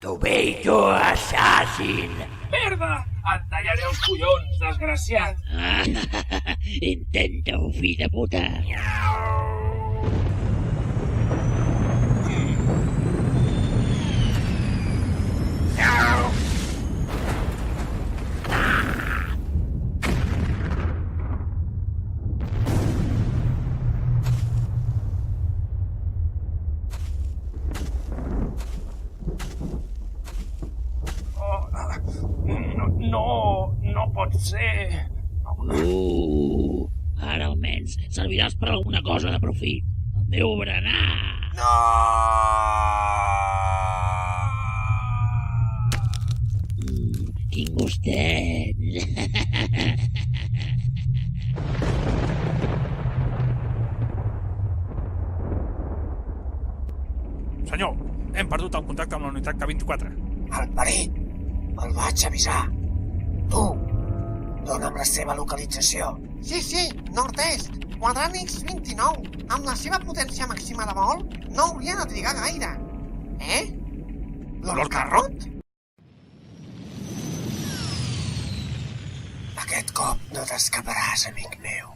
Tu ve i tu, assassin! Merda! Et tallaré els collons, desgraciat! Intenta-ho, fill de puta! No pot ser... Ara almenys serviràs per alguna cosa de profit. El meu berenar! No! Quin gustet! Senyor, hem perdut el contacte amb la unitat K24. El Perit! El vaig avisar. Tu, dona'm la seva localització. Sí, nord-est, quadrant X29. Amb la seva potència màxima de vol, no hauria de trigar gaire. Lord Carrot? Aquest cop no t'escaparàs, amic meu.